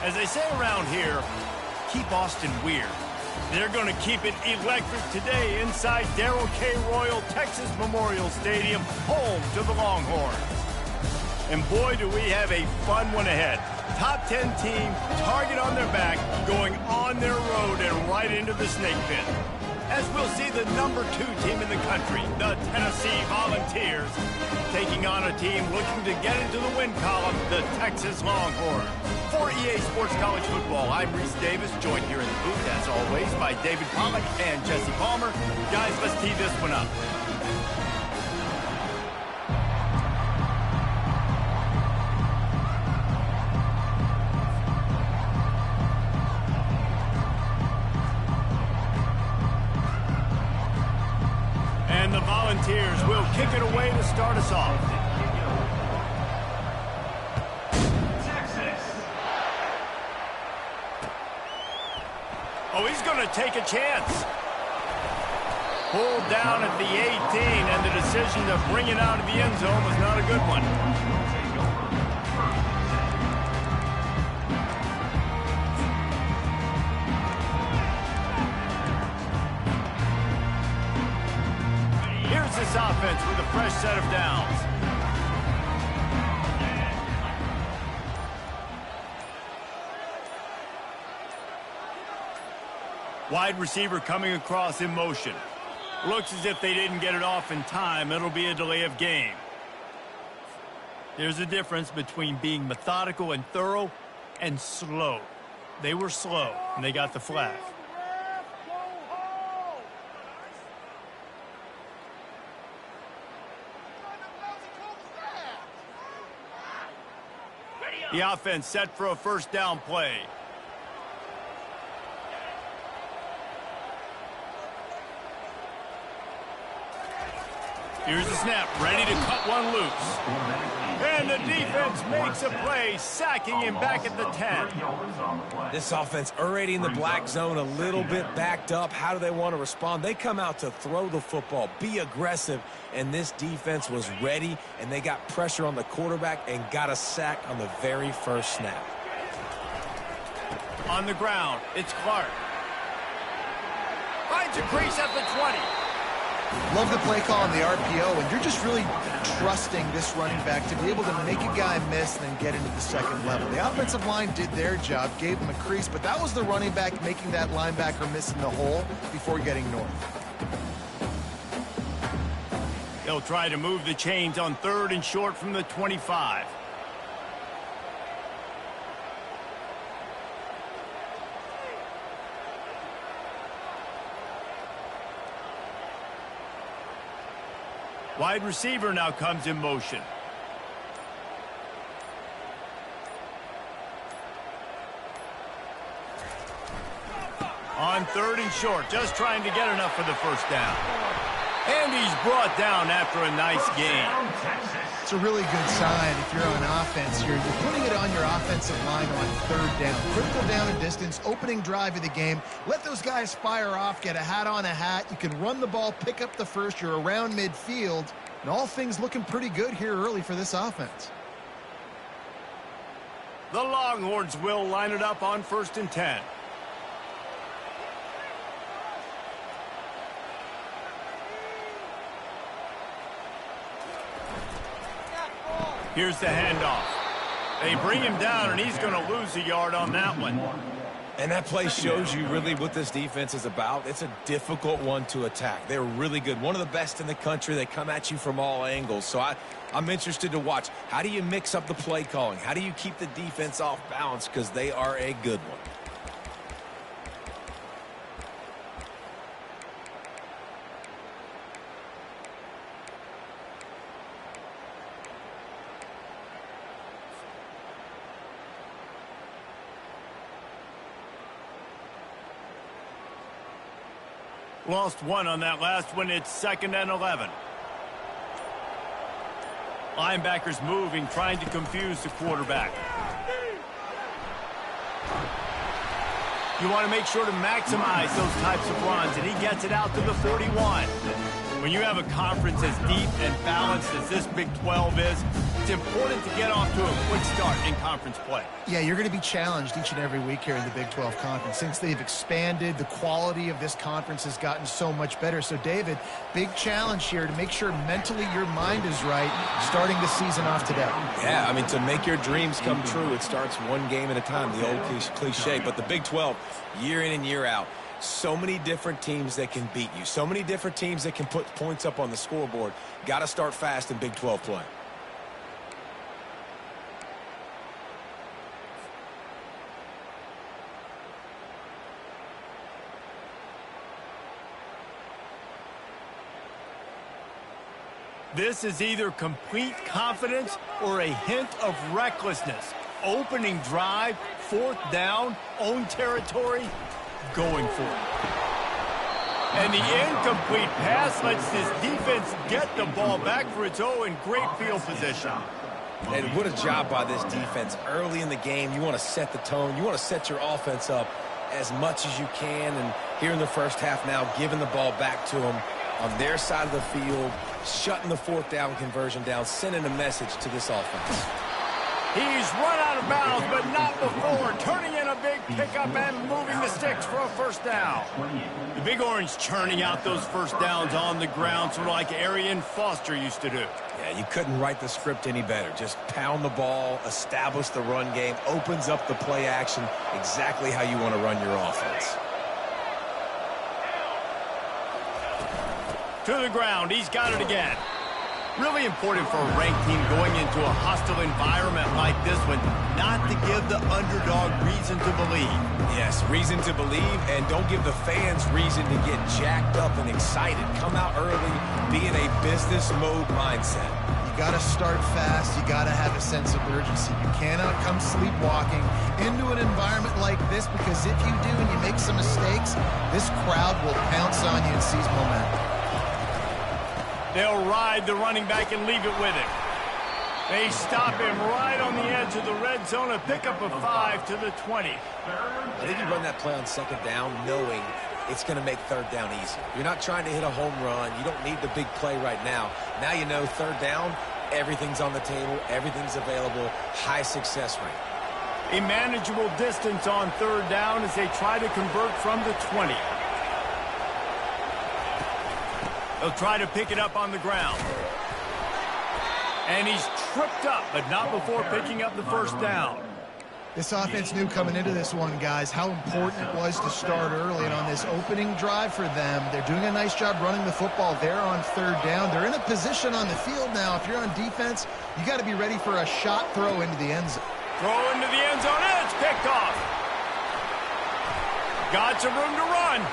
As they say around here, keep Austin weird. They're going to keep it electric today inside Darrell K. Royal Texas Memorial Stadium, home to the Longhorns. And boy, do we have a fun one ahead. Top 10 team, target on their back, going on their road and right into the snake pit. As we'll see the number 2 team in the country, the Tennessee Volunteers, taking on a team looking to get into the win column, the Texas Longhorns. For EA Sports College Football, I'm Reese Davis, joined here in the booth, as always, by David Pollack and Jesse Palmer. Guys, let's tee this one up. And the Volunteers will kick it away to start us off. Oh, he's going to take a chance. Pulled down at the 18, and the decision to bring it out of the end zone was not a good one. Here's this offense with a fresh set of downs. Wide receiver coming across in motion. Looks as if they didn't get it off in time. It'll be a delay of game. There's a difference between being methodical and thorough and slow. They were slow, and they got the flag. The offense set for a first down play. Here's the snap, ready to cut one loose. And the defense makes a play, sacking him back at the 10. This offense already in the black zone, a little bit backed up. How do they want to respond? They come out to throw the football, be aggressive, and this defense was ready, and they got pressure on the quarterback and got a sack on the very first snap. On the ground, it's Clark. Finds a crease at the 20. Love the play call on the RPO, and you're just really trusting this running back to be able to make a guy miss and then get into the second level. The offensive line did their job, gave him a crease, but that was the running back making that linebacker miss in the hole before getting north. They'll try to move the chains on 3rd and short from the 25. Wide receiver now comes in motion. On 3rd and short, just trying to get enough for the first down. And he's brought down after a nice gain. It's a really good sign if you're on offense. You're putting it on your offensive line on 3rd down. Critical down and distance, opening drive of the game. Let those guys fire off, get a hat on a hat. You can run the ball, pick up the first. You're around midfield. And all things looking pretty good here early for this offense. The Longhorns will line it up on 1st and 10. Here's the handoff. They bring him down, and he's going to lose a yard on that one. And that play shows you really what this defense is about. It's a difficult one to attack. They're really good. One of the best in the country. They come at you from all angles. So I'm interested to watch. How do you mix up the play calling? How do you keep the defense off balance? Because they are a good one. Lost one on that last one. It's 2nd and 11. Linebackers moving, trying to confuse the quarterback. You want to make sure to maximize those types of runs, and he gets it out to the 41. When you have a conference as deep and balanced as this Big 12 is, it's important to get off to a quick start in conference play. Yeah, you're going to be challenged each and every week here in the Big 12 Conference. Since they've expanded, the quality of this conference has gotten so much better. So, David, big challenge here to make sure mentally your mind is right starting the season off today. Yeah, I mean, to make your dreams come true, it starts one game at a time, the old cliche. But the Big 12, year in and year out, so many different teams that can beat you, so many different teams that can put points up on the scoreboard. Got to start fast in Big 12 play. This is either complete confidence or a hint of recklessness. Opening drive, 4th down, own territory, going for it. And the incomplete pass lets this defense get the ball back for its own in great field position. And what a job by this defense. Early in the game, you want to set the tone. You want to set your offense up as much as you can. And here in the first half now, giving the ball back to them on their side of the field, shutting the 4th down conversion down, sending a message to this offense. He's run out of bounds, but not before. Turning in a big pickup and moving the sticks for a 1st down. The Big Orange churning out those 1st downs on the ground, sort of like Arian Foster used to do. Yeah, you couldn't write the script any better. Just pound the ball, establish the run game, opens up the play action, exactly how you want to run your offense. To the ground, he's got it again. Really important for a ranked team going into a hostile environment like this one, not to give the underdog reason to believe. Yes, reason to believe, and don't give the fans reason to get jacked up and excited. Come out early, be in a business mode mindset. You got to start fast. You got to have a sense of urgency. You cannot come sleepwalking into an environment like this, because if you do and you make some mistakes, this crowd will pounce on you and seize momentum. They'll ride the running back and leave it with him. They stop him right on the edge of the red zone, a pickup of 5 to the 20. I think you run that play on 2nd down knowing it's going to make 3rd down easy. You're not trying to hit a home run. You don't need the big play right now. Now you know 3rd down, everything's on the table, everything's available, high success rate. A manageable distance on 3rd down as they try to convert from the 20. They'll try to pick it up on the ground. And he's tripped up, but not before picking up the 1st down. This offense knew coming into this one, guys, how important it was to start early. And on this opening drive for them, they're doing a nice job running the football there on 3rd down. They're in a position on the field now. If you're on defense, you got to be ready for a shot throw into the end zone. Throw into the end zone, and it's picked off. Got some room to run.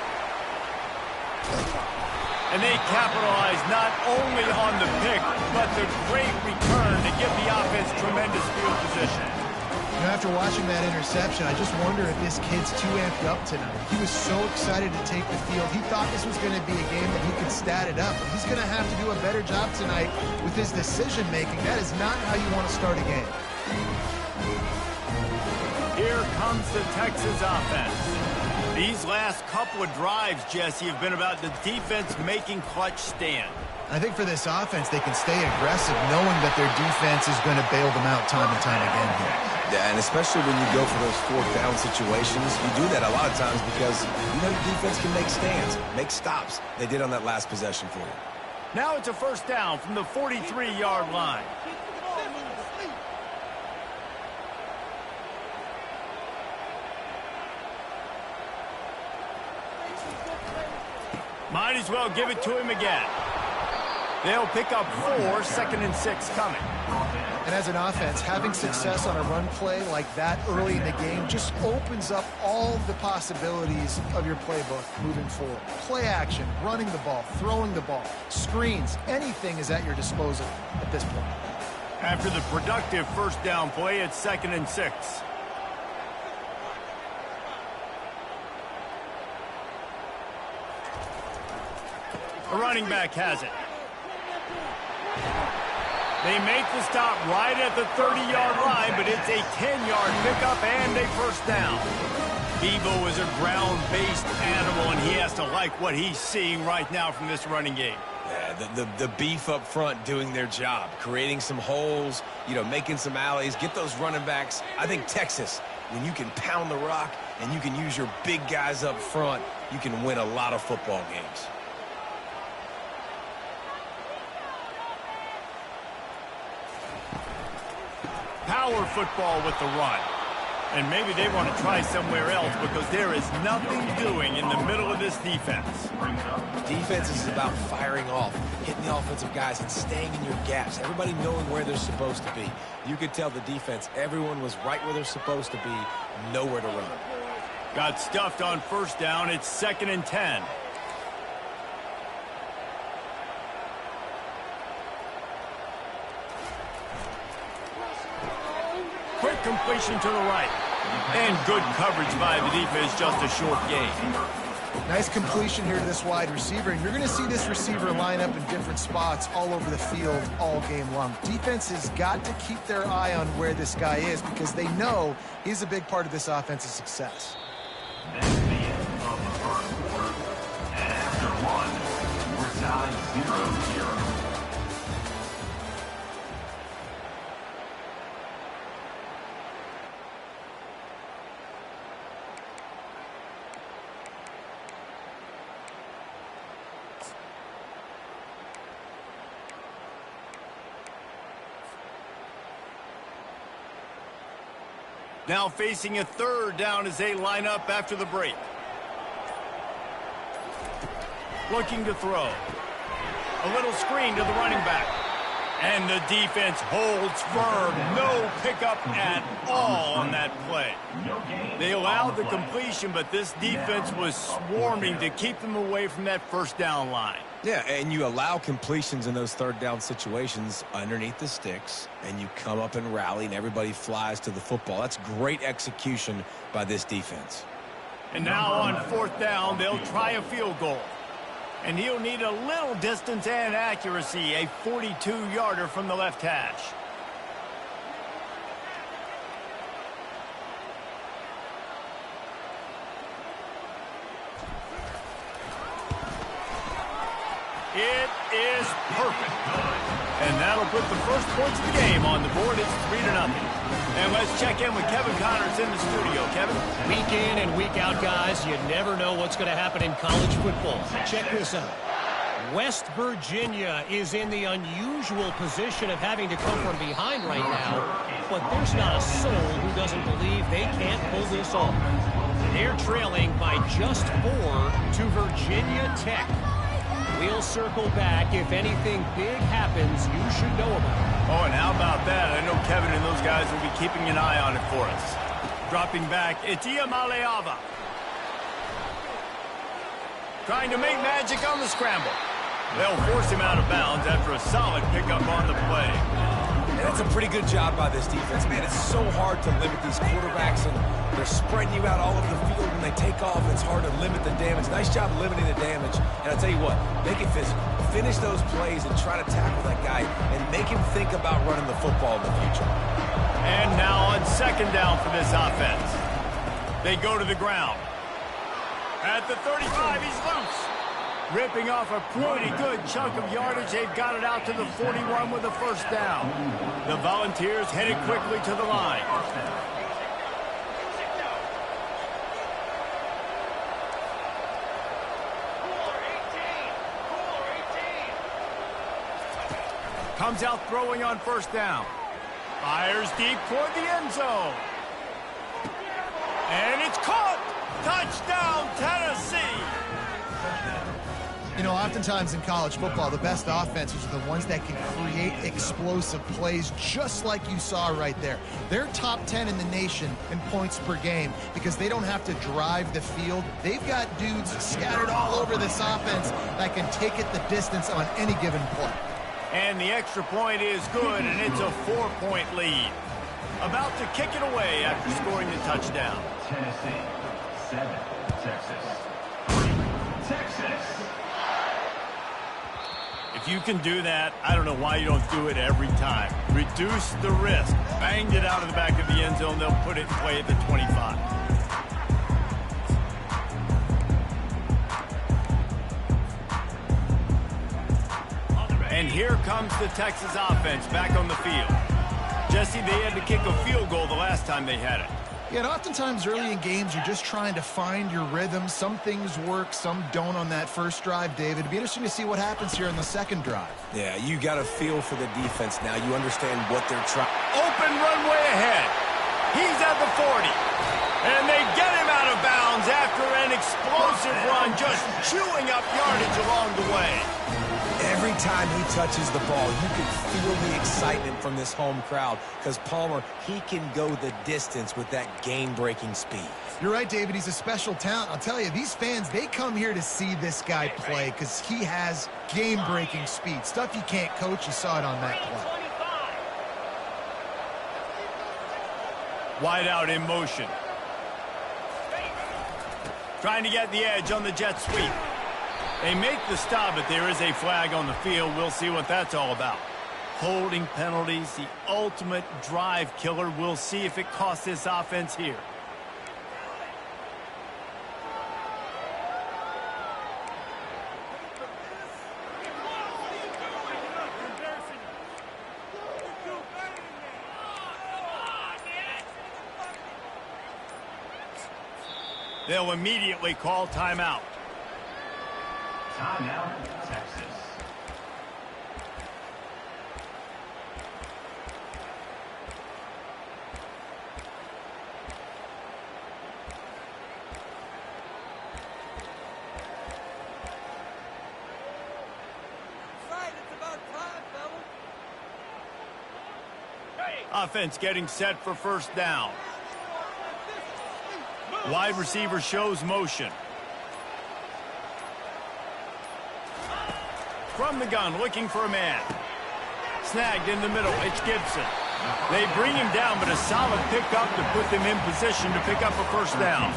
And they capitalize not only on the pick, but the great return to give the offense tremendous field position. You know, after watching that interception, I just wonder if this kid's too amped up tonight. He was so excited to take the field. He thought this was going to be a game that he could stat it up. But he's going to have to do a better job tonight with his decision-making. That is not how you want to start a game. Here comes the Texas offense. These last couple of drives, Jesse, have been about the defense making clutch stand. I think for this offense, they can stay aggressive knowing that their defense is going to bail them out time and time again here. Yeah, and especially when you go for those 4th down situations, you do that a lot of times because you know your defense can make stands, make stops. They did on that last possession for you. Now it's a 1st down from the 43-yard line. Might as well give it to him again. They'll pick up 4, 2nd and 6 coming. And as an offense, having success on a run play like that early in the game just opens up all the possibilities of your playbook moving forward. Play action, running the ball, throwing the ball, screens, anything is at your disposal at this point. After the productive 1st down play, it's 2nd and 6. The running back has it. They make the stop right at the 30-yard line, but it's a 10-yard pickup and a 1st down. Bevo is a ground-based animal, and he has to like what he's seeing right now from this running game. Yeah, the beef up front doing their job, creating some holes, making some alleys, get those running backs. I think Texas, when you can pound the rock and you can use your big guys up front, you can win a lot of football games. Power football with the run. And maybe they want to try somewhere else because there is nothing doing in the middle of this defense. Defense is about firing off, hitting the offensive guys, and staying in your gaps. Everybody knowing where they're supposed to be. You could tell the defense, everyone was right where they're supposed to be, nowhere to run. Got stuffed on first down. It's 2nd and 10. Quick completion to the right. And good coverage by the defense, just a short gain. Nice completion here to this wide receiver, and you're going to see this receiver line up in different spots all over the field all game long. Defense has got to keep their eye on where this guy is because they know he's a big part of this offensive success. That's the end of the first quarter. And after one, we're tied 0-0. Now facing a 3rd down as they line up after the break. Looking to throw. A little screen to the running back. And the defense holds firm. No pickup at all on that play. They allowed the completion, but this defense was swarming to keep them away from that first down line. Yeah, and you allow completions in those 3rd down situations underneath the sticks, and you come up and rally, and everybody flies to the football. That's great execution by this defense. And now on 4th down, they'll try a field goal. And he'll need a little distance and accuracy, a 42-yarder from the left hash. It is perfect. And that'll put the first points of the game on the board. It's 3-0. And let's check in with Kevin Connors in the studio. Kevin? Week in and week out, guys, you never know what's going to happen in college football. Check this out. West Virginia is in the unusual position of having to come from behind right now, but there's not a soul who doesn't believe they can't pull this off. They're trailing by just 4 to Virginia Tech. We'll circle back. If anything big happens, you should know about it. Oh, and how about that? I know Kevin and those guys will be keeping an eye on it for us. Dropping back, Itia Maleava. Trying to make magic on the scramble. They'll force him out of bounds after a solid pickup on the play. And that's a pretty good job by this defense. Man, it's so hard to limit these quarterbacks, and they're spreading you out all over the field. When they take off, it's hard to limit the damage. Nice job limiting the damage. And I'll tell you what, make it physical. Finish those plays and try to tackle that guy and make him think about running the football in the future. And now on 2nd down for this offense. They go to the ground. At the 35, he's loose. Ripping off a pretty good chunk of yardage. They've got it out to the 41 with a 1st down. The Volunteers headed quickly to the line. Comes out throwing on 1st down. Fires deep toward the end zone. And it's caught. Touchdown, Tennessee. You know, oftentimes in college football, the best offenses are the ones that can create explosive plays just like you saw right there. They're top 10 in the nation in points per game because they don't have to drive the field. They've got dudes scattered all over this offense that can take it the distance on any given play. And the extra point is good, and it's a 4-point lead. About to kick it away after scoring the touchdown. Tennessee, 7, Texas, 3, Texas. If you can do that, I don't know why you don't do it every time. Reduce the risk. Banged it out of the back of the end zone. They'll put it in play at the 25. here comes the Texas offense back on the field. Jesse, they had to kick a field goal the last time they had it. Yeah, and oftentimes early in games, you're just trying to find your rhythm. Some things work, some don't on that first drive, David. It'd be interesting to see what happens here in the second drive. Yeah, you got a feel for the defense now. You understand what they're trying. Open runway ahead. He's at the 40. And they get him out of bounds after an explosive run, just chewing up yardage along the way. Every time he touches the ball, you can feel the excitement from this home crowd because Palmer, he can go the distance with that game-breaking speed. You're right, David. He's a special talent. I'll tell you, these fans, they come here to see this guy play because he has game-breaking speed. Stuff you can't coach. You saw it on that play. Wide out in motion. Trying to get the edge on the jet sweep. They make the stop, but there is a flag on the field. We'll see what that's all about. Holding penalties, the ultimate drive killer. We'll see if it costs this offense here. They'll immediately call timeout. Timeout, Texas. Offense getting set for first down. Wide receiver shows motion. From the gun, looking for a man. Snagged in the middle, it's Gibson. They bring him down, but a solid pickup to put them in position to pick up a first down.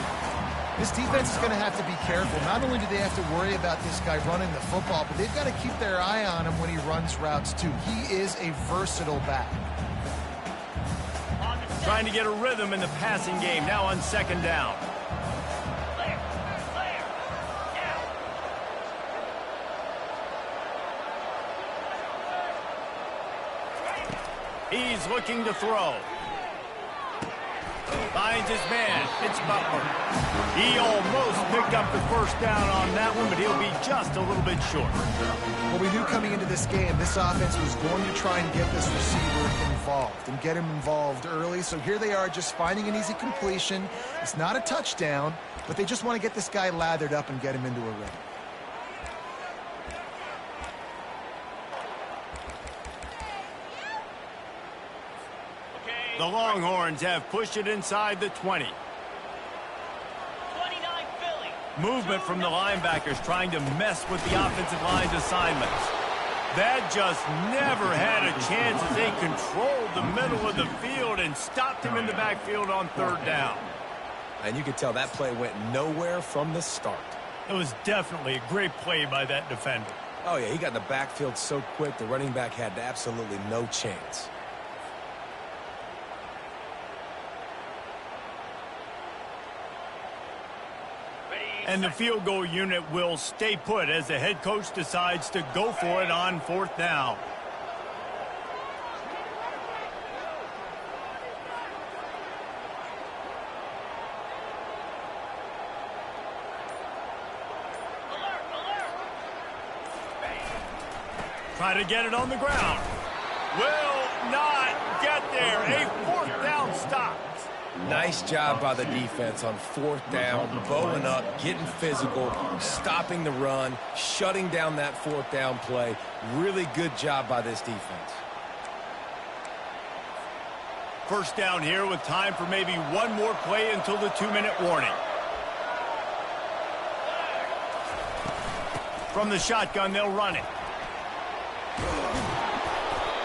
This defense is going to have to be careful. Not only do they have to worry about this guy running the football, but they've got to keep their eye on him when he runs routes, too. He is a versatile back. Trying to get a rhythm in the passing game, now on second down. He's looking to throw. Finds his man. It's Butler. He almost picked up the first down on that one, but he'll be just a little bit short. Well, we knew coming into this game, this offense was going to try and get this receiver involved and get him involved early. So here they are just finding an easy completion. It's not a touchdown, but they just want to get this guy lathered up and get him into a rhythm. The Longhorns have pushed it inside the 20. 29 Philly. Movement from the linebackers trying to mess with the offensive line's assignments. That just never had a chance as they controlled the middle of the field and stopped him in the backfield on third down. And you could tell that play went nowhere from the start. It was definitely a great play by that defender. Oh, yeah, he got in the backfield so quick, the running back had absolutely no chance. And the field goal unit will stay put as the head coach decides to go for it on fourth down. Try to get it on the ground. Will not get there. A fourth down stop. Nice job by the defense on fourth down, bowing up, getting physical, stopping the run, shutting down that fourth down play. Really good job by this defense. First down here with time for maybe one more play until the 2-minute warning. From the shotgun, they'll run it.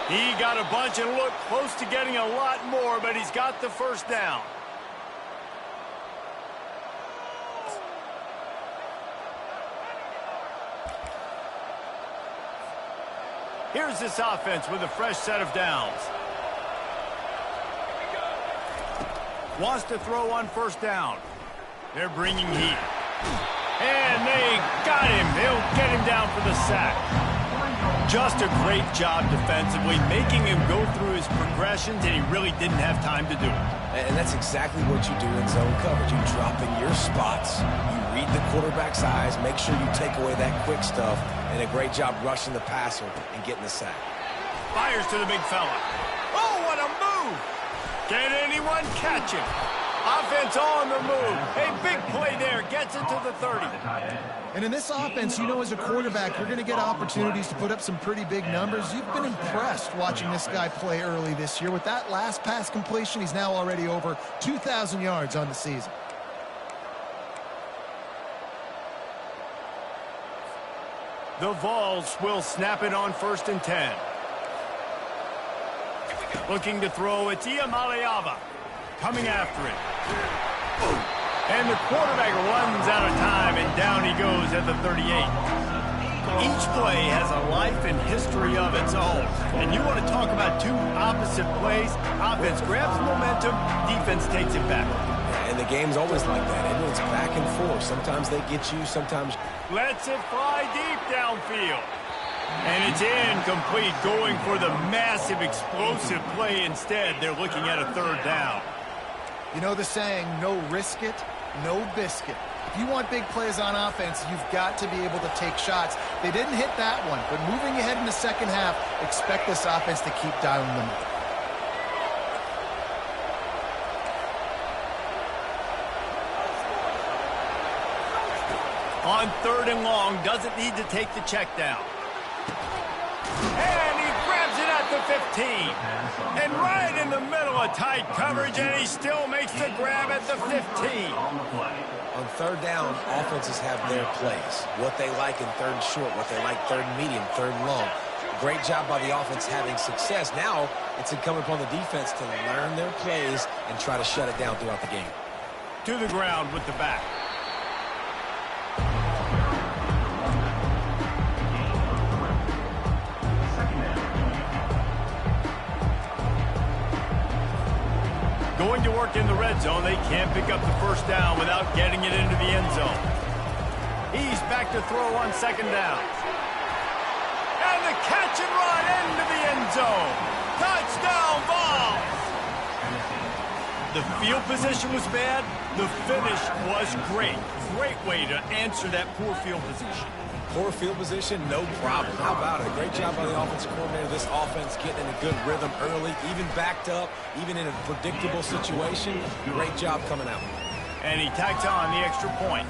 He got a bunch and looked close to getting a lot more, but he's got the first down. Here's this offense with a fresh set of downs. Wants to throw on first down. They're bringing heat. And they got him. They'll get him down for the sack. Just a great job defensively, making him go through his progressions, and he really didn't have time to do it. And that's exactly what you do in zone coverage. You drop in your spots, you read the quarterback's eyes, make sure you take away that quick stuff, and a great job rushing the passer and getting the sack. Fires to the big fella. Oh, what a move! Can anyone catch him? Offense on the move. A big play there. Gets it to the 30. And in this offense, you know, as a quarterback, you're going to get opportunities to put up some pretty big numbers. You've been impressed watching this guy play early this year. With that last pass completion, he's now already over 2,000 yards on the season. The Vols will snap it on 1st and 10. Looking to throw, it's Iamaleava. Coming after it. And the quarterback runs out of time, and down he goes at the 38. Each play has a life and history of its own. And you want to talk about two opposite plays. Offense grabs momentum, defense takes it back. And the game's always like that. It's back and forth. Sometimes they get you, sometimes... Lets it fly deep downfield. And it's incomplete, going for the massive explosive play instead. They're looking at a 3rd down. You know the saying, no risk it, no biscuit. If you want big plays on offense, you've got to be able to take shots. They didn't hit that one, but moving ahead in the second half, expect this offense to keep dialing them up. On 3rd and long, doesn't need to take the check down. And he grabs it at the 15. And right in the middle of tight coverage, and he still makes the grab at the 15. On 3rd down, offenses have their plays. What they like in 3rd and short, what they like 3rd and medium, 3rd and long. Great job by the offense having success. Now, it's incumbent upon the defense to learn their plays and try to shut it down throughout the game. To the ground with the back. Going to work in the red zone. They can't pick up the 1st down without getting it into the end zone. He's back to throw on 2nd down. And the catch and run into the end zone. Touchdown, Vols! The field position was bad. The finish was great. Great way to answer that poor field position. Poor field position, no problem. How about it? Great job by the offensive coordinator. This offense getting in a good rhythm early, even backed up, even in a predictable situation. Great job coming out. And he tacks on the extra point.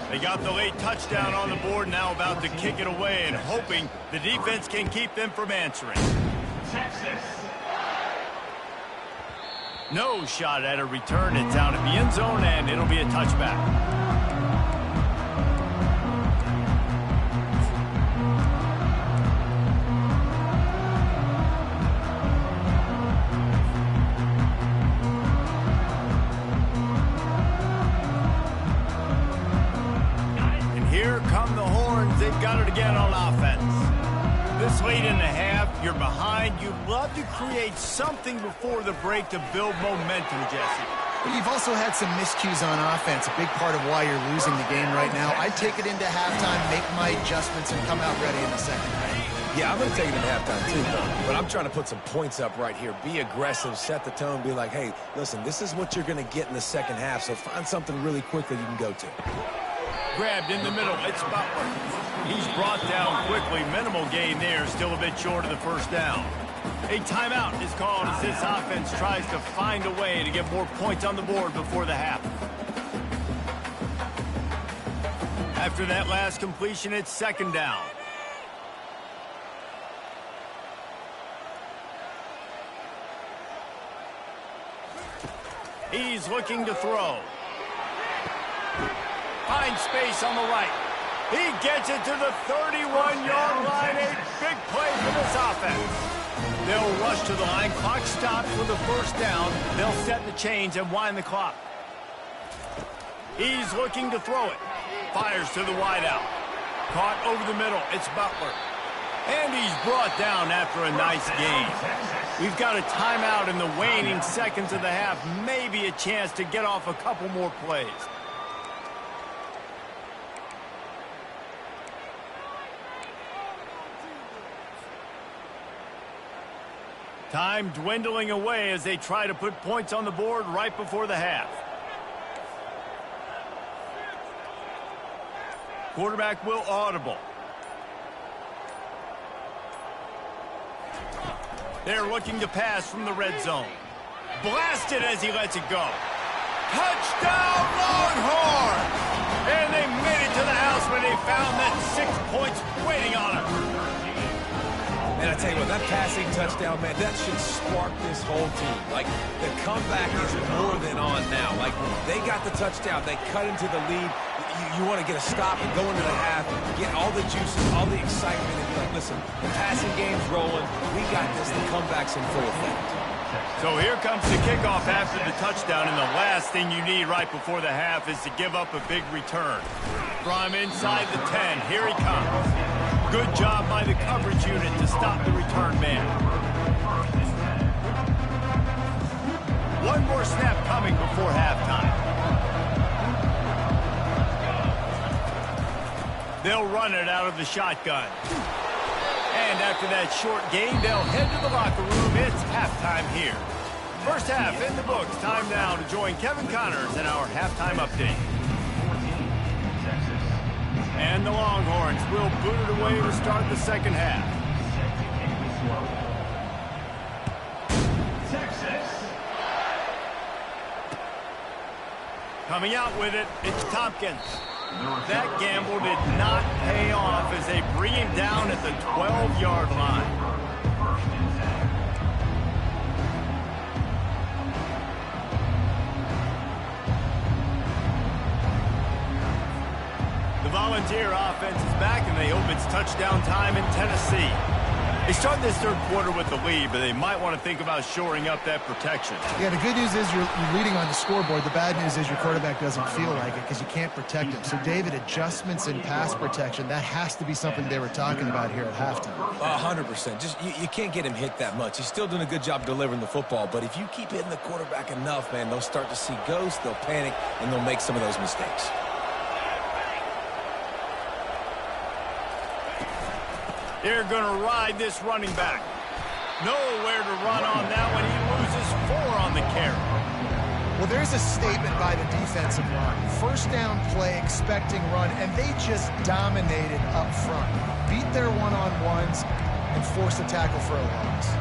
They got the late touchdown on the board, now about to kick it away and hoping the defense can keep them from answering. No shot at a return. It's out in the end zone, and it'll be a touchback. They've got it again on offense. This late in the half, you're behind. You'd love to create something before the break to build momentum, Jesse. But you've also had some miscues on offense, a big part of why you're losing the game right now. I'd take it into halftime, make my adjustments, and come out ready in the second half. Yeah, I'm going to take it into halftime too, but I'm trying to put some points up right here. Be aggressive, set the tone, be like, hey, listen, this is what you're going to get in the second half, so find something really quickly you can go to. Grabbed in the middle. It's Butler. He's brought down quickly. Minimal gain there. Still a bit short of the 1st down. A timeout is called as this offense tries to find a way to get more points on the board before the half. After that last completion, it's 2nd down. He's looking to throw. Finds space on the right. He gets it to the 31-yard line. A big play for this offense. They'll rush to the line. Clock stopped for the 1st down. They'll set the chains and wind the clock. He's looking to throw it. Fires to the wideout. Caught over the middle. It's Butler. And he's brought down after a nice gain. We've got a timeout in the waning seconds of the half. Maybe a chance to get off a couple more plays. Time dwindling away as they try to put points on the board right before the half. Quarterback will audible. They're looking to pass from the red zone. Blasted as he lets it go. Touchdown, Longhorns! And they made it to the house when they found that 6 points waiting on them. And I tell you what, that passing touchdown, man, that should spark this whole team. Like, the comeback is more than on now. Like, they got the touchdown. They cut into the lead. You want to get a stop and go into the half, get all the juices, all the excitement, and be like, listen, the passing game's rolling. We got this. The comeback's in full effect. So here comes the kickoff after the touchdown, and the last thing you need right before the half is to give up a big return. Draw him inside the 10. Here he comes. Good job by the coverage unit to stop the return man. One more snap coming before halftime. They'll run it out of the shotgun. And after that short game, they'll head to the locker room. It's halftime here. First half in the books. Time now to join Kevin Connors in our halftime update. And the Longhorns will boot it away to start the second half. Coming out with it, it's Tompkins. That gamble did not pay off as they bring him down at the 12-yard line. The Volunteer offense is back, and they hope it's touchdown time in Tennessee. They start this third quarter with the lead, but they might want to think about shoring up that protection. Yeah, the good news is you're leading on the scoreboard. The bad news is your quarterback doesn't feel like it because you can't protect him. So, David, adjustments in pass protection, that has to be something they were talking about here at halftime. 100%. Just you can't get him hit that much. He's still doing a good job delivering the football, but if you keep hitting the quarterback enough, man, they'll start to see ghosts, they'll panic, and they'll make some of those mistakes. They're going to ride this running back. Nowhere to run on that one. He loses 4 on the carry. Well, there's a statement by the defensive line. First down play, expecting run, and they just dominated up front. Beat their one-on-ones and force a tackle for a loss.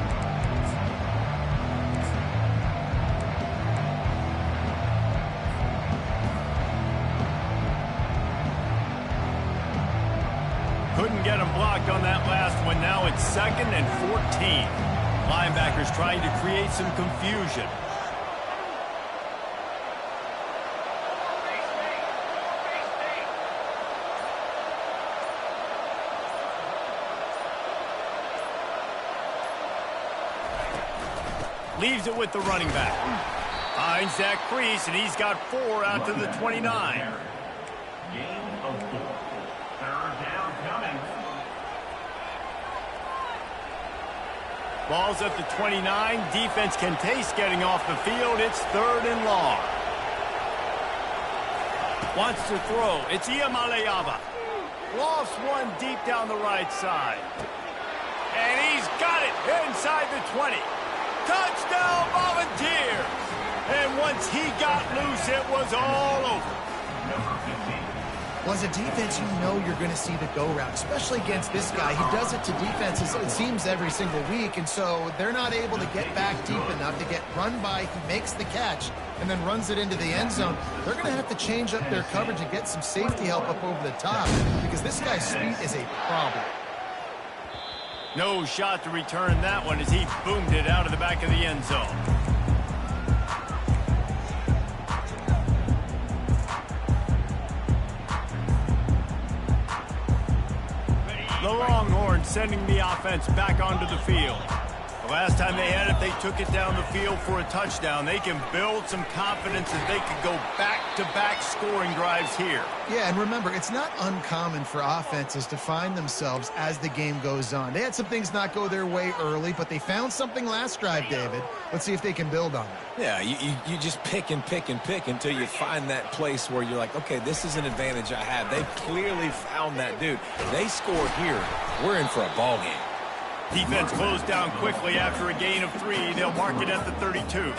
Couldn't get him blocked on that last one. Now it's 2nd and 14. Linebackers trying to create some confusion. Leaves it with the running back. Finds that crease, and he's got 4 out to the 29. Gain of 4. Third down coming. Ball's at the 29. Defense can taste getting off the field. It's 3rd and long. Wants to throw. It's Iamaleava. Lofts one deep down the right side. And he's got it inside the 20. Touchdown, Volunteers! And once he got loose, it was all over. Well, as a defense, you know you're going to see the go route, especially against this guy. He does it to defenses, it seems, every single week, and so they're not able to get back deep enough to get run by. He makes the catch and then runs it into the end zone. They're going to have to change up their coverage and get some safety help up over the top because this guy's speed is a problem. No shot to return that one as he boomed it out of the back of the end zone. The Longhorns sending the offense back onto the field. The last time they had it, they took it down the field for a touchdown. They can build some confidence that they could go back-to-back scoring drives here. Yeah, and remember, it's not uncommon for offenses to find themselves as the game goes on. They had some things not go their way early, but they found something last drive, David. Let's see if they can build on it. Yeah, you just pick and pick and pick until you find that place where you're like, okay, this is an advantage I have. They clearly found that dude. They scored here. We're in for a ball game. Defense closed down quickly after a gain of 3. They'll mark it at the 32.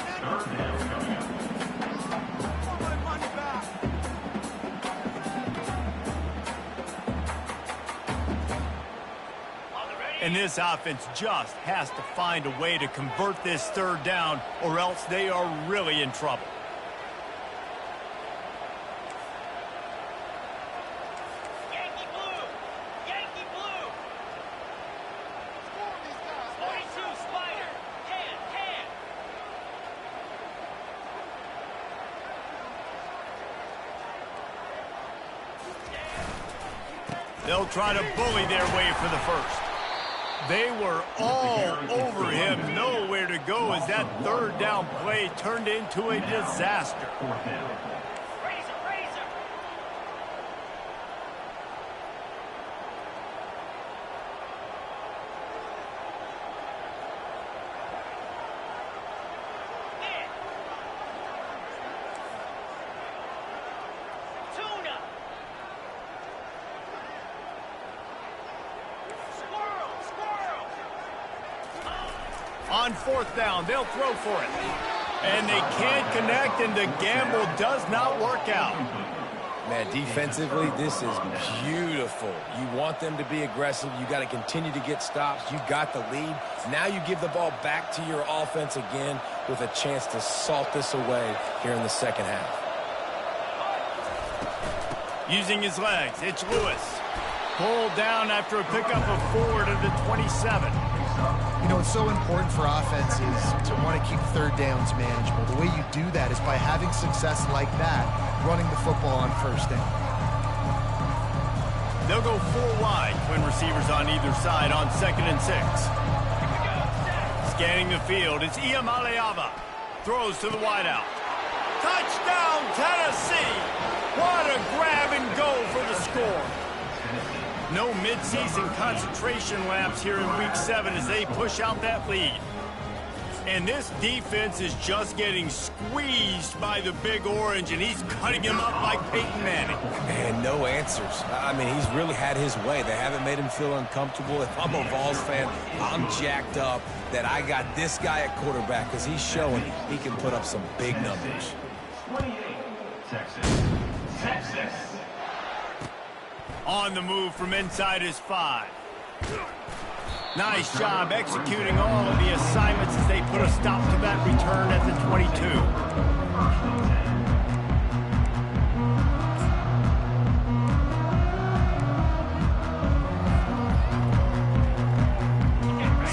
And this offense just has to find a way to convert this third down, or else they are really in trouble. Yankee blue! Yankee blue! 42 Spider! Can! They'll try to bully their way for the first. They were all over him, nowhere to go as that third down play turned into a disaster. Razor! Tuna! Squirrel! On fourth down, they'll throw for it. And they can't connect, and the gamble does not work out. Man, defensively, this is beautiful. You want them to be aggressive. You got to continue to get stops. You got the lead. Now you give the ball back to your offense again with a chance to salt this away here in the second half. Using his legs, it's Lewis. Pulled down after a pickup of 4 to the 27. You know, it's so important for offenses to want to keep third downs manageable. The way you do that is by having success like that, running the football on first down. They'll go 4 wide, twin receivers on either side on 2nd and 6. Scanning the field, it's Iamaleava. Throws to the wideout. Touchdown, Tennessee! What a grab and go for the score. No midseason concentration laps here in Week 7 as they push out that lead. And this defense is just getting squeezed by the Big Orange, and he's cutting him up like Peyton Manning. And no answers. I mean, he's really had his way. They haven't made him feel uncomfortable. If I'm a Vols fan, I'm jacked up that I got this guy at quarterback because he's showing he can put up some big numbers. 28, Texas. On the move from inside his 5. Nice job executing all of the assignments as they put a stop to that return at the 22.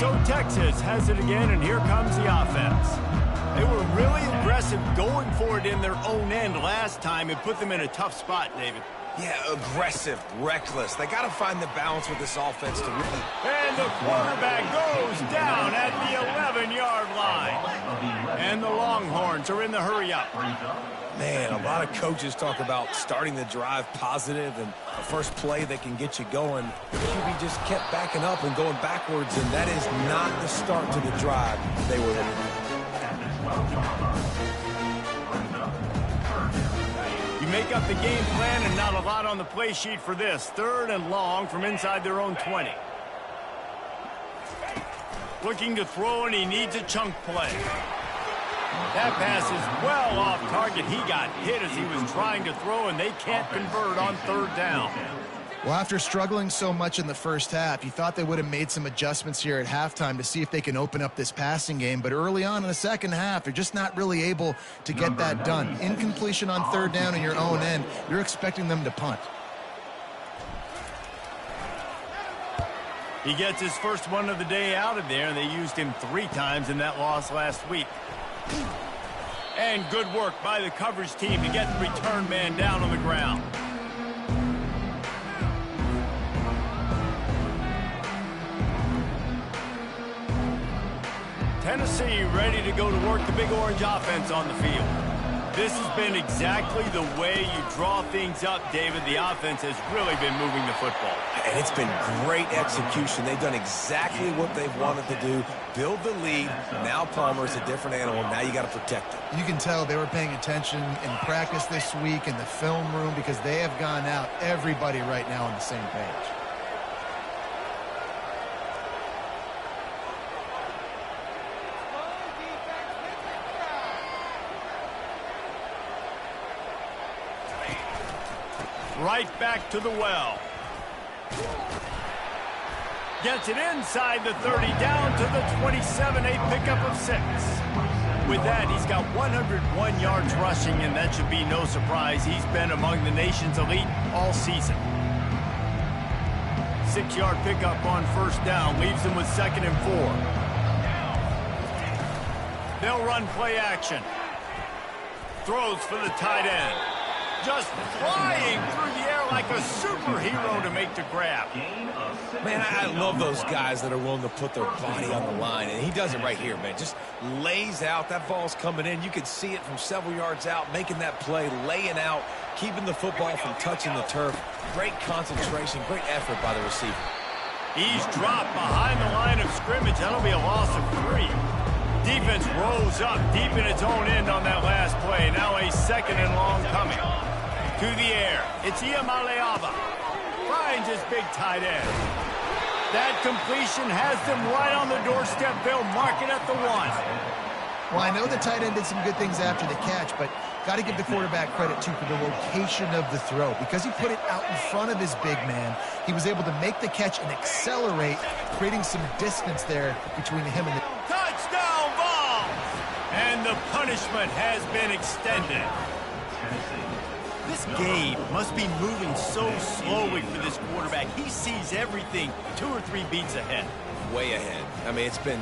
So Texas has it again, and here comes the offense. They were really aggressive going for it in their own end last time and put them in a tough spot, David. Yeah, aggressive, reckless. They got to find the balance with this offense to really... And the quarterback goes down at the 11-yard line. And the Longhorns are in the hurry-up. Man, a lot of coaches talk about starting the drive positive and the first play that can get you going. The QB just kept backing up and going backwards, and that is not the start to the drive they were looking for. Make up the game plan and not a lot on the play sheet for this. 3rd and long from inside their own 20. Looking to throw, and he needs a chunk play. That pass is well off target. He got hit as he was trying to throw, and they can't convert on 3rd down. Well, after struggling so much in the first half, you thought they would have made some adjustments here at halftime to see if they can open up this passing game. But early on in the second half, they're just not really able to get that done. Incompletion on 3rd down in your own end, you're expecting them to punt. He gets his first one of the day out of there, and they used him 3 times in that loss last week. And good work by the coverage team to get the return man down on the ground. Tennessee ready to go to work the Big Orange offense on the field. This has been exactly the way you draw things up, David. The offense has really been moving the football. And it's been great execution. They've done exactly what they've wanted to do. Build the lead. Now Palmer's a different animal. Now you got to protect it. You can tell they were paying attention in practice this week in the film room because they have gone out, everybody right now on the same page. Right back to the well. Gets it inside the 30, down to the 27, a pickup of 6. With that, he's got 101 yards rushing, and that should be no surprise. He's been among the nation's elite all season. 6-yard pickup on first down, leaves them with 2nd and 4. They'll run play action. Throws for the tight end. Just flying through the air like a superhero to make the grab. Man, I love those guys that are willing to put their body on the line, and he does it right here, man. Just lays out. That ball's coming in. You can see it from several yards out, making that play, laying out, keeping the football from touching the turf. Great concentration, great effort by the receiver. He's dropped behind the line of scrimmage. That'll be a loss of 3. Defense rolls up deep in its own end on that last play. Now a 2nd and long coming. To the air. It's Iamaleava. Finds his big tight end. That completion has them right on the doorstep. They'll mark it at the 1. Well, I know the tight end did some good things after the catch, but got to give the quarterback credit, too, for the location of the throw. Because he put it out in front of his big man, he was able to make the catch and accelerate, creating some distance there between him and the... Touchdown ball! And the punishment has been extended. This game must be moving so slowly for this quarterback. He sees everything 2 or 3 beats ahead. Way ahead. I mean, it's been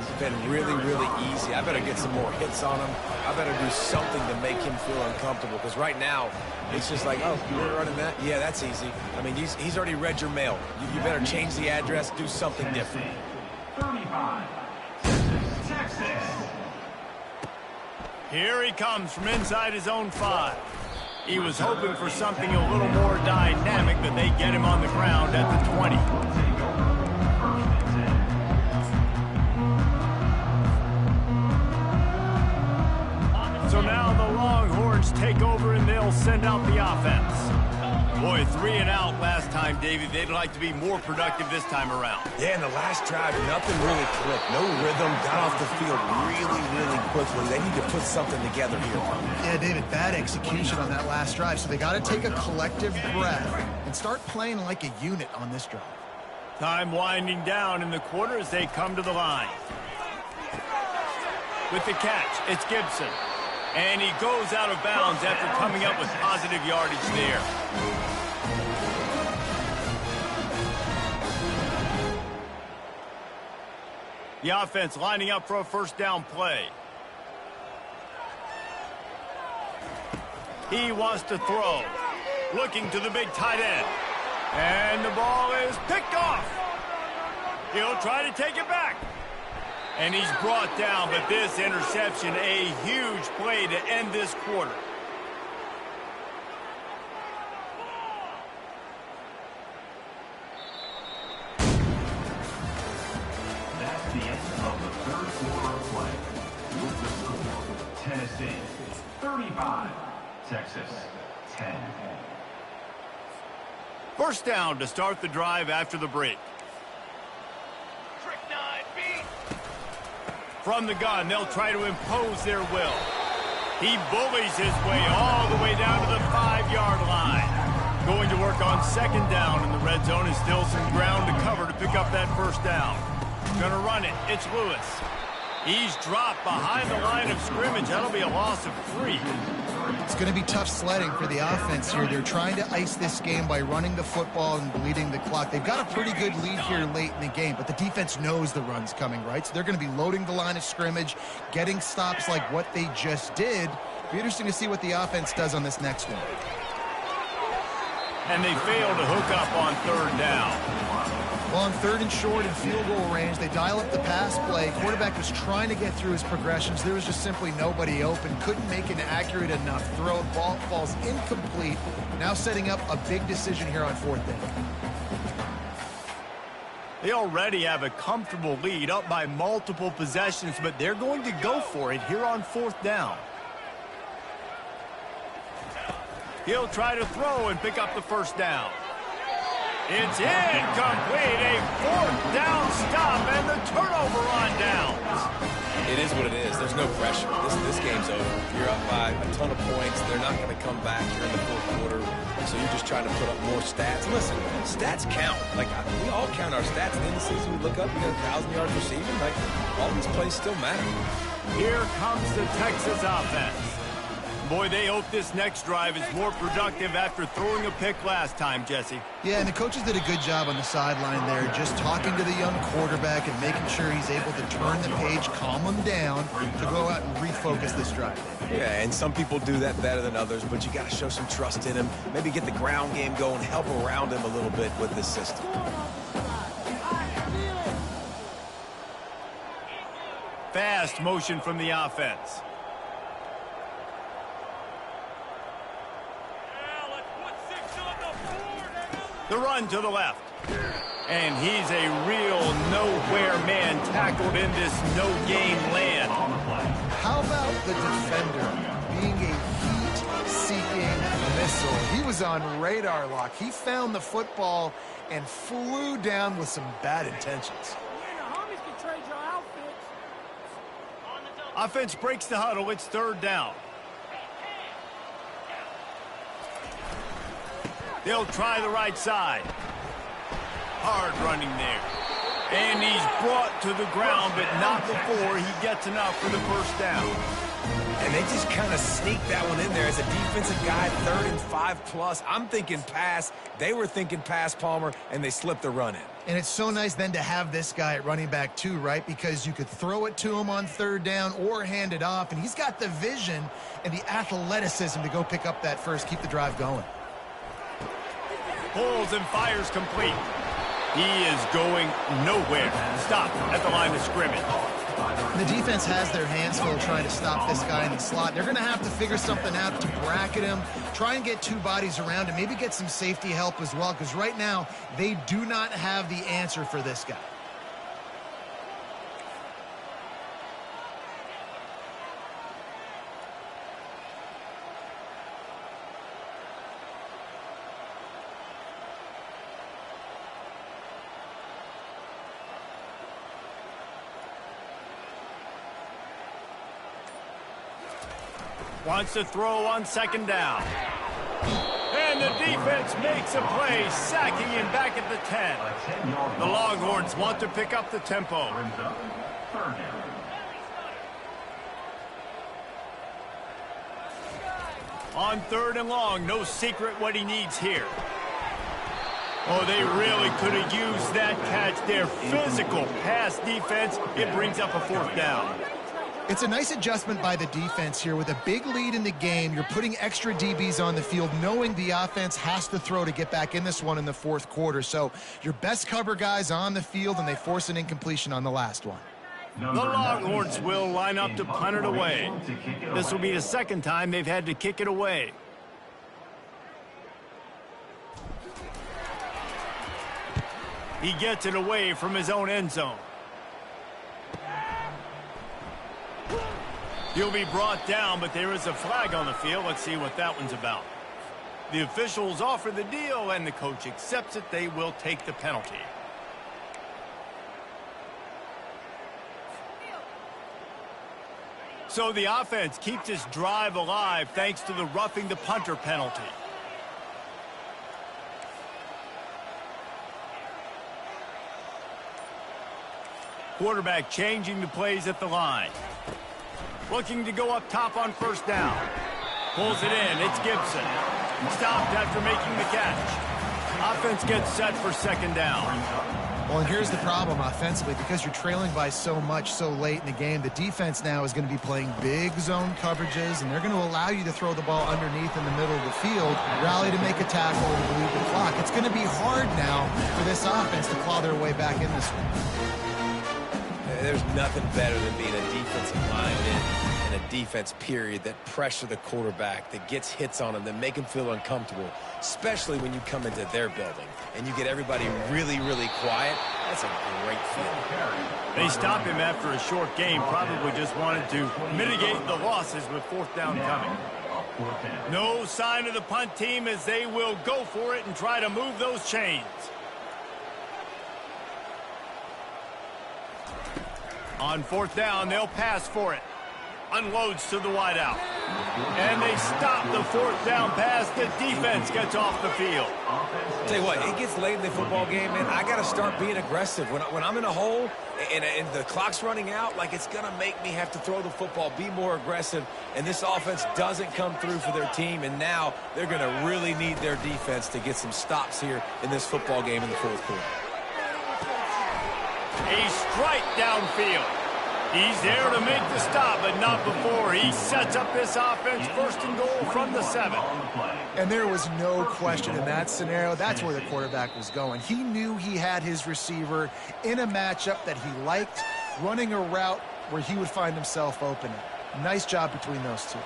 really, really easy. I better get some more hits on him. I better do something to make him feel uncomfortable, because right now, it's just like, oh, you're running that? Yeah, that's easy. I mean, he's already read your mail. You better change the address, do something different. 35. Texas. Here he comes from inside his own 5. He was hoping for something a little more dynamic, but they get him on the ground at the 20. So now the Longhorns take over and they'll send out the offense. Boy, 3 and out last time, Davey. They'd like to be more productive this time around. Yeah, in the last drive, nothing really clicked. No rhythm, got off the field really, really quickly. They need to put something together here. Yeah, David, bad execution on that last drive, so they got to take a collective breath and start playing like a unit on this drive. Time winding down in the quarter as they come to the line. With the catch, it's Gibson. And he goes out of bounds after coming up with positive yardage there. The offense lining up for a first down play. He wants to throw. Looking to the big tight end. And the ball is picked off. He'll try to take it back. And he's brought down, but this interception, a huge play to end this quarter. That's the end of the 3rd quarter of play. With the score, Tennessee 35, Texas 10. First down to start the drive after the break. From the gun, they'll try to impose their will. He bullies his way all the way down to the 5-yard line. Going to work on 2nd down in the red zone, and still some ground to cover to pick up that first down. Gonna run it. It's Lewis. He's dropped behind the line of scrimmage. That'll be a loss of 3. It's going to be tough sledding for the offense here. They're trying to ice this game by running the football and bleeding the clock. They've got a pretty good lead here late in the game, but the defense knows the run's coming, right? So they're going to be loading the line of scrimmage, getting stops like what they just did. It'll be interesting to see what the offense does on this next one. And they fail to hook up on 3rd down. Well, on 3rd and short and field goal range, they dial up the pass play. Quarterback was trying to get through his progressions. There was just simply nobody open. Couldn't make an accurate enough throw. Ball falls incomplete. Now setting up a big decision here on 4th down. They already have a comfortable lead, up by multiple possessions, but they're going to go for it here on 4th down. He'll try to throw and pick up the first down. It's incomplete, a 4th down stop, and the turnover on downs. It is what it is. There's no pressure. This game's over. You're up by a ton of points. They're not going to come back here in the fourth quarter. So you're just trying to put up more stats. Listen, stats count. Like, we all count our stats. At the end of the season, we look up, we got 1,000 yards receiving. Like, all these plays still matter. Here comes the Texas offense. Boy, they hope this next drive is more productive after throwing a pick last time, Jesse. Yeah, and the coaches did a good job on the sideline there, just talking to the young quarterback and making sure he's able to turn the page, calm him down to go out and refocus this drive. Yeah, and some people do that better than others, but you got to show some trust in him. Maybe get the ground game going, help around him a little bit with this system. Fast motion from the offense. The run to the left. And he's a real nowhere man tackled in this no-game land. How about the defender being a heat-seeking missile? He was on radar lock. He found the football and flew down with some bad intentions. Offense breaks the huddle. It's third down. They'll try the right side. Hard running there. And he's brought to the ground, but not before he gets enough for the first down. And they just kind of sneaked that one in there as a defensive guy, 3rd and 5+. I'm thinking pass. They were thinking pass, Palmer, and they slipped the run in. And it's so nice then to have this guy at running back too, right? Because you could throw it to him on 3rd down or hand it off, and he's got the vision and the athleticism to go pick up that first, keep the drive going. Pulls and fires complete. He is going nowhere. Stop at the line of scrimmage. The defense has their hands full trying to stop this guy in the slot. They're going to have to figure something out to bracket him, try and get 2 bodies around him, maybe get some safety help as well, because right now they do not have the answer for this guy. Wants to throw on 2nd down. And the defense makes a play, sacking him back at the 10. The Longhorns want to pick up the tempo. On 3rd and long, no secret what he needs here. Oh, they really could have used that catch there. Physical pass defense. It brings up a 4th down. It's a nice adjustment by the defense here. With a big lead in the game, you're putting extra DBs on the field, knowing the offense has to throw to get back in this one in the 4th quarter. So your best cover guys on the field, and they force an incompletion on the last one. The Longhorns will line up to punt it away. This will be the 2nd time they've had to kick it away. He gets it away from his own end zone. He'll be brought down, but there is a flag on the field. Let's see what that one's about. The officials offer the deal, and the coach accepts it. They will take the penalty. So the offense keeps its drive alive thanks to the roughing the punter penalty. Quarterback changing the plays at the line. Looking to go up top on 1st down. Pulls it in. It's Gibson. Stopped after making the catch. Offense gets set for 2nd down. Well, and here's the problem offensively. Because you're trailing by so much so late in the game, the defense now is going to be playing big zone coverages, and they're going to allow you to throw the ball underneath in the middle of the field, rally to make a tackle, and bleed the clock. It's going to be hard now for this offense to claw their way back in this one. There's nothing better than being a defensive lineman and a defense period that pressure the quarterback, that gets hits on him, that make him feel uncomfortable, especially when you come into their building and you get everybody really, really quiet. That's a great feeling. They stop him after a short game, probably just wanted to mitigate the losses with 4th down coming. No sign of the punt team as they will go for it and try to move those chains. On fourth down, they'll pass for it. Unloads to the wideout. And they stop the fourth down pass. The defense gets off the field. Tell you what, it gets late in the football game, man. I got to start being aggressive. When I'm in a hole and the clock's running out, like, it's going to make me have to throw the football, be more aggressive, and this offense doesn't come through for their team, and now they're going to really need their defense to get some stops here in this football game in the fourth quarter. A strike downfield. He's there to make the stop, but not before. He sets up this offense first and goal from the 7. And there was no question in that scenario. That's where the quarterback was going. He knew he had his receiver in a matchup that he liked, running a route where he would find himself open. Nice job between those two.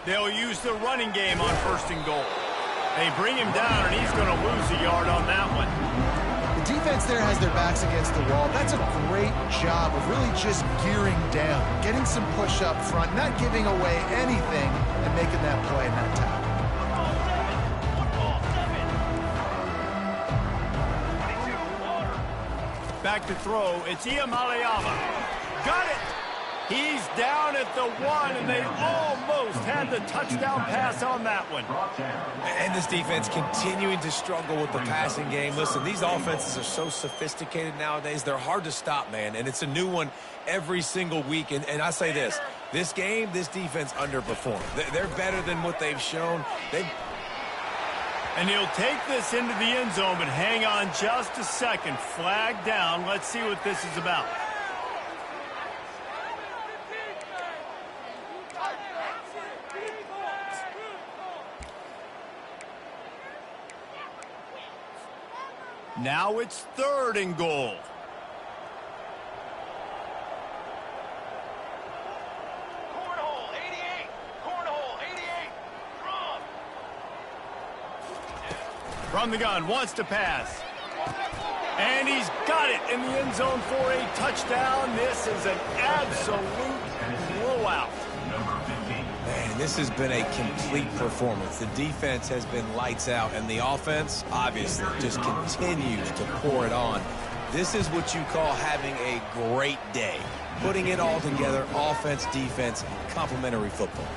They'll use the running game on first and goal. They bring him down, and he's going to lose a yard on that one. The defense there has their backs against the wall. That's a great job of really just gearing down, getting some push up front, not giving away anything, and making that play and that tackle. Back to throw. It's Iamaleava. Got it. He's down at the 1, and they almost had the touchdown pass on that one. And this defense continuing to struggle with the passing game. Listen, these offenses are so sophisticated nowadays. They're hard to stop, man, and it's a new one every single week. And I say this game, this defense underperformed. They're better than what they've shown. And he'll take this into the end zone, but hang on just a second. Flag down. Let's see what this is about. Now it's third and goal. Cornhole, 88. Cornhole, 88. From the gun, wants to pass. And he's got it in the end zone for a touchdown. This is an absolute blowout. Man, this has been a complete performance. The defense has been lights out, and the offense, obviously, just continues to pour it on. This is what you call having a great day. Putting it all together, offense, defense, complementary football.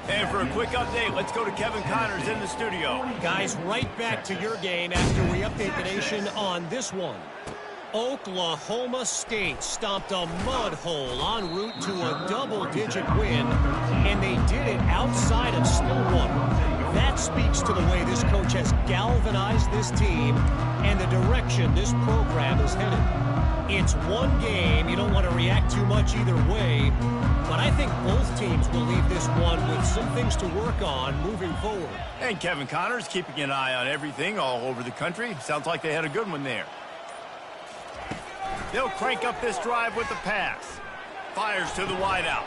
And for a quick update, let's go to Kevin Connors in the studio. Guys, right back to your game after we update the nation on this one. Oklahoma State stomped a mud hole en route to a double-digit win, and they did it outside of Stillwater. That speaks to the way this coach has galvanized this team and the direction this program is headed. It's one game. You don't want to react too much either way, but I think both teams will leave this one with some things to work on moving forward. And Kevin Connors keeping an eye on everything all over the country. Sounds like they had a good one there. They'll crank up this drive with the pass. Fires to the wideout.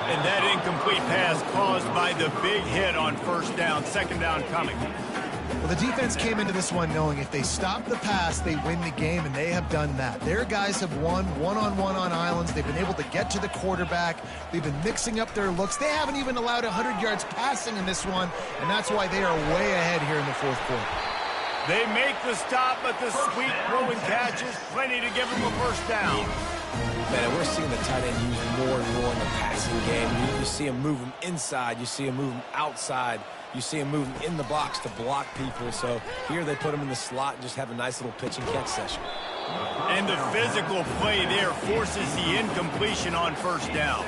And that incomplete pass caused by the big hit on first down, second down coming. Well, the defense came into this one knowing if they stop the pass, they win the game, and they have done that. Their guys have won one-on-one on islands. They've been able to get to the quarterback. They've been mixing up their looks. They haven't even allowed 100 yards passing in this one, and that's why they are way ahead here in the fourth quarter. They make the stop, but the sweet throw and catch is plenty to give them a first down. Man, we're seeing the tight end used more and more in the passing game. You see him move them inside. You see him move them outside. You see him move them in the box to block people. So here they put him in the slot and just have a nice little pitch and catch session. And the physical play there forces the incompletion on first down.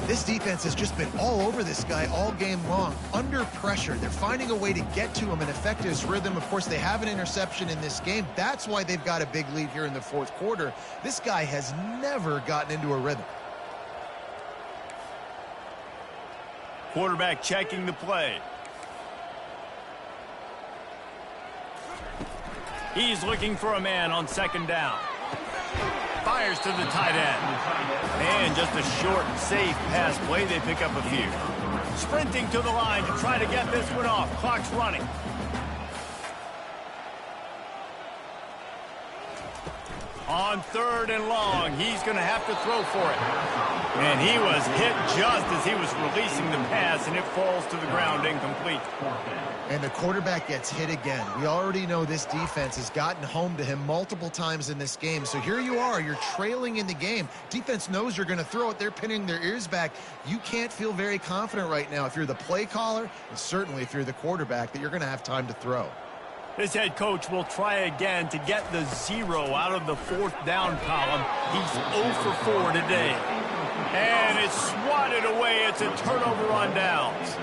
This defense has just been all over this guy all game long, under pressure. They're finding a way to get to him and affect his rhythm. Of course, they have an interception in this game. That's why they've got a big lead here in the fourth quarter. This guy has never gotten into a rhythm. Quarterback checking the play. He's looking for a man on second down. Fires to the tight end. And just a short, safe pass play. They pick up a few. Sprinting to the line to try to get this one off. Clock's running. On 3rd and long, he's going to have to throw for it. And he was hit just as he was releasing the pass, and it falls to the ground incomplete. And the quarterback gets hit again. We already know this defense has gotten home to him multiple times in this game. So here you are, you're trailing in the game. Defense knows you're going to throw it. They're pinning their ears back. You can't feel very confident right now if you're the play caller, and certainly if you're the quarterback, that you're going to have time to throw. This head coach will try again to get the 0 out of the 4th down column. He's 0 for 4 today. And it's swatted away. It's a turnover on downs.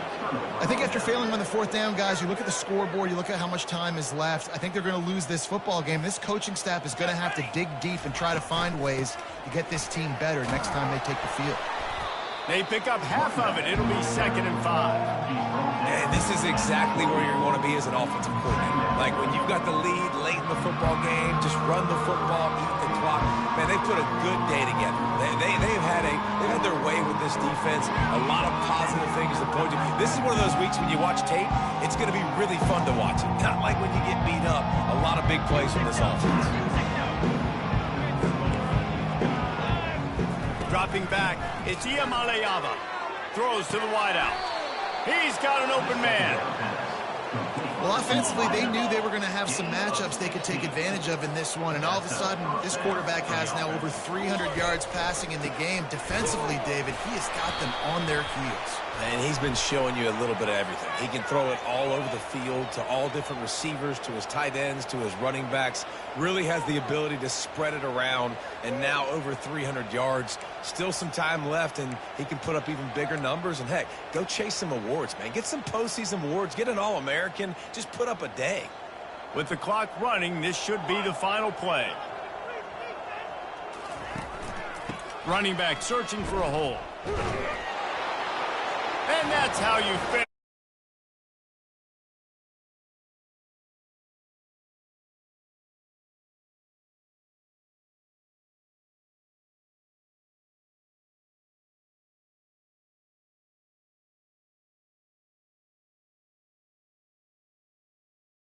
I think after failing on the 4th down, guys, you look at the scoreboard, you look at how much time is left. I think they're going to lose this football game. This coaching staff is going to have to dig deep and try to find ways to get this team better next time they take the field. They pick up half of it. It'll be 2nd and 5. And this is exactly where you want to be as an offensive coordinator. Like when you've got the lead late in the football game, just run the football, eat the clock. Man, they've put a good day together. They've had their way with this defense. A lot of positive things to point to. This is one of those weeks when you watch tape, it's going to be really fun to watch it. Not like when you get beat up. A lot of big plays from this offense. Dropping back, it's Iamaleava. Throws to the wideout. He's got an open man. Well, offensively, they knew they were going to have some matchups they could take advantage of in this one, and all of a sudden, this quarterback has now over 300 yards passing in the game. Defensively, David, he has got them on their heels. And he's been showing you a little bit of everything. He can throw it all over the field to all different receivers, to his tight ends, to his running backs. Really has the ability to spread it around, and now over 300 yards. Still some time left, and he can put up even bigger numbers. And, heck, go chase some awards, man. Get some postseason awards. Get an All-American. Just put up a day. With the clock running, this should be the final play. Running back searching for a hole. And that's how you finish.